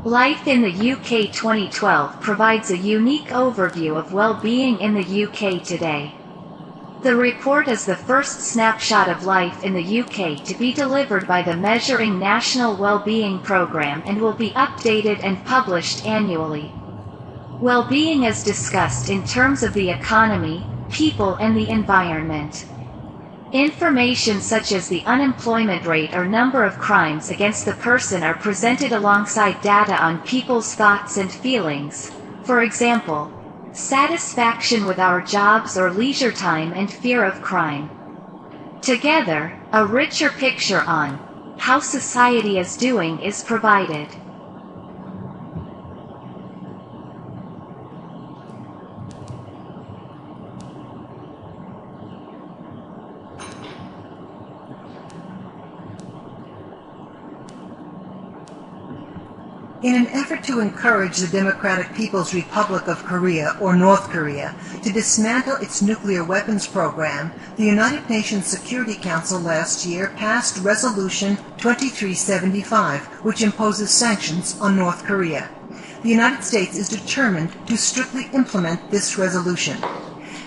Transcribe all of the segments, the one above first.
Life in the UK 2012 provides a unique overview of well-being in the UK today. The report is the first snapshot of life in the UK to be delivered by the Measuring National Wellbeing Programme and will be updated and published annually. Well-being is discussed in terms of the economy, people and the environment. Information such as the unemployment rate or number of crimes against the person are presented alongside data on people's thoughts and feelings. For example, satisfaction with our jobs or leisure time and fear of crime. Together, a richer picture on how society is doing is provided. In an effort to encourage the Democratic People's Republic of Korea, or North Korea, to dismantle its nuclear weapons program, the United Nations Security Council last year passed Resolution 2375, which imposes sanctions on North Korea. The United States is determined to strictly implement this resolution.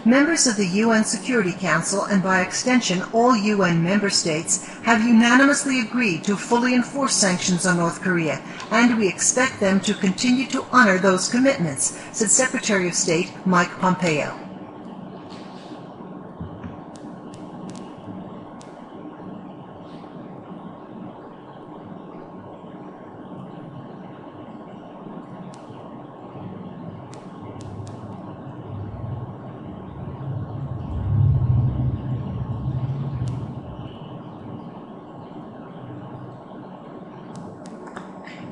Members of the UN Security Council, and by extension all UN member states, have unanimously agreed to fully enforce sanctions on North Korea, and we expect them to continue to honor those commitments, said Secretary of State Mike Pompeo.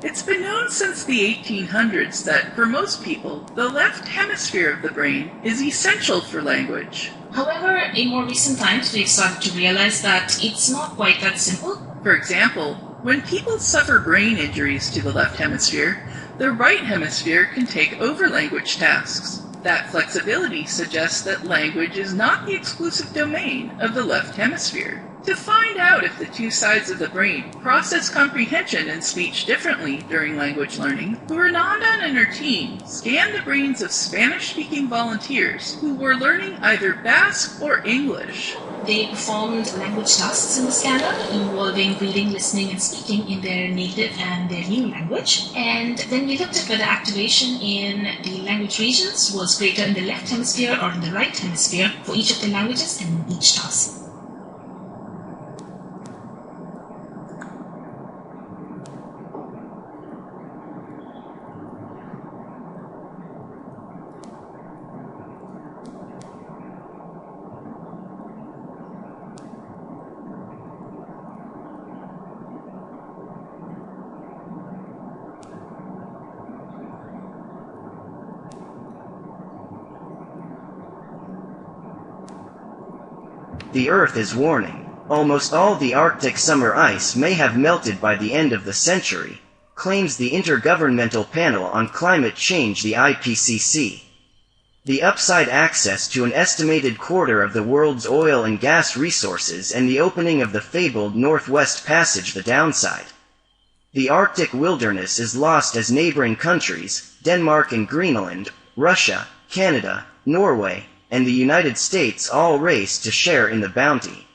It's been known since the 1800s that, for most people, the left hemisphere of the brain is essential for language. However, in more recent times, we've started to realize that it's not quite that simple. For example, when people suffer brain injuries to the left hemisphere, the right hemisphere can take over language tasks. That flexibility suggests that language is not the exclusive domain of the left hemisphere. To find out if the two sides of the brain process comprehension and speech differently during language learning, Guranandan and her team scanned the brains of Spanish-speaking volunteers who were learning either Basque or English. They performed language tasks in the scanner involving reading, listening, and speaking in their native and their new language. And then we looked at whether activation in the language regions was greater in the left hemisphere or in the right hemisphere for each of the languages and each task. The Earth is warning. Almost all the Arctic summer ice may have melted by the end of the century, claims the Intergovernmental Panel on Climate Change, the IPCC. The upside, access to an estimated quarter of the world's oil and gas resources, and the opening of the fabled Northwest Passage, the downside. The Arctic wilderness is lost as neighboring countries, Denmark and Greenland, Russia, Canada, Norway, and the United States all race to share in the bounty.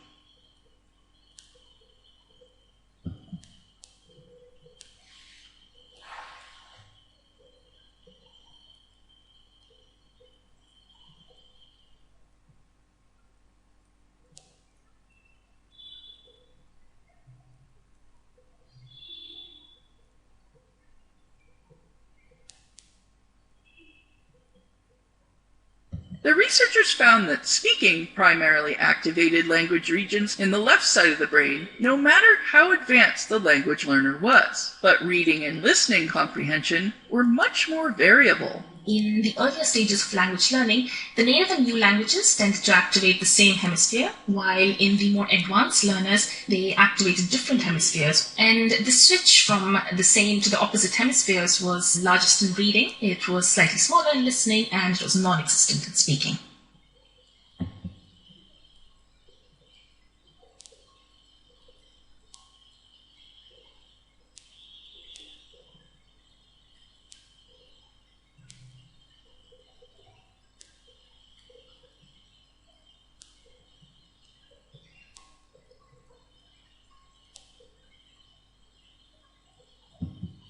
The researchers found that speaking primarily activated language regions in the left side of the brain, no matter how advanced the language learner was. But reading and listening comprehension were much more variable. In the earlier stages of language learning, the native and new languages tended to activate the same hemisphere, while in the more advanced learners, they activated different hemispheres. And the switch from the same to the opposite hemispheres was largest in reading, it was slightly smaller in listening, and it was non-existent in speaking.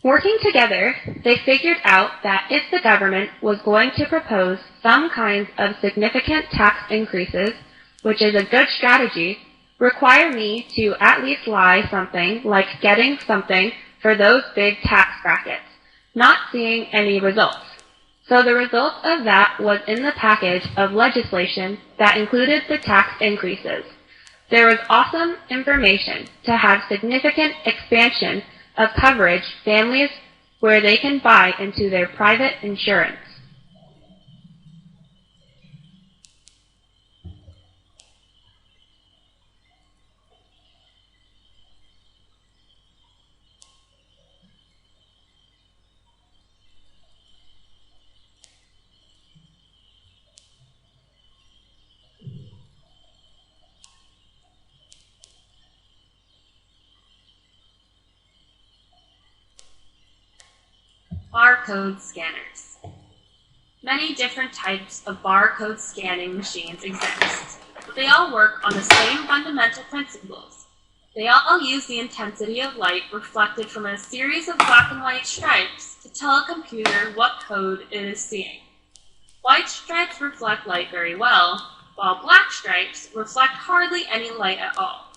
Working together, they figured out that if the government was going to propose some kinds of significant tax increases, which is a good strategy, require me to at least lie something like getting something for those big tax brackets, not seeing any results. So the result of that was in the package of legislation that included the tax increases. There was awesome information to have significant expansion of coverage families where they can buy into their private insurance. Barcode scanners. Many different types of barcode scanning machines exist, but they all work on the same fundamental principles. They all use the intensity of light reflected from a series of black and white stripes to tell a computer what code it is seeing. White stripes reflect light very well, while black stripes reflect hardly any light at all.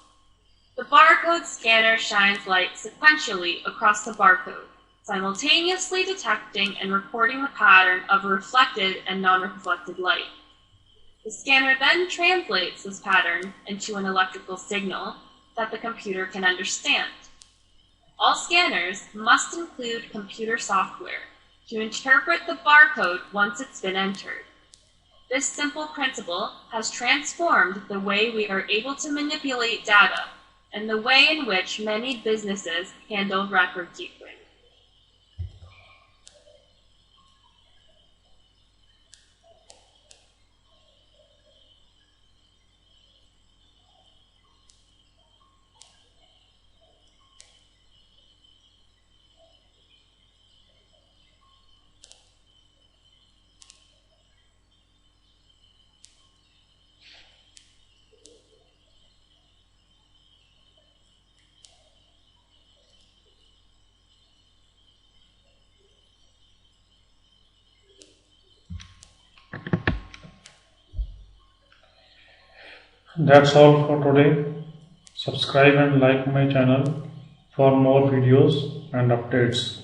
The barcode scanner shines light sequentially across the barcode, simultaneously detecting and recording the pattern of reflected and non-reflected light. The scanner then translates this pattern into an electrical signal that the computer can understand. All scanners must include computer software to interpret the barcode once it's been entered. This simple principle has transformed the way we are able to manipulate data and the way in which many businesses handle record keeping. That's all for today. Subscribe and like my channel for more videos and updates.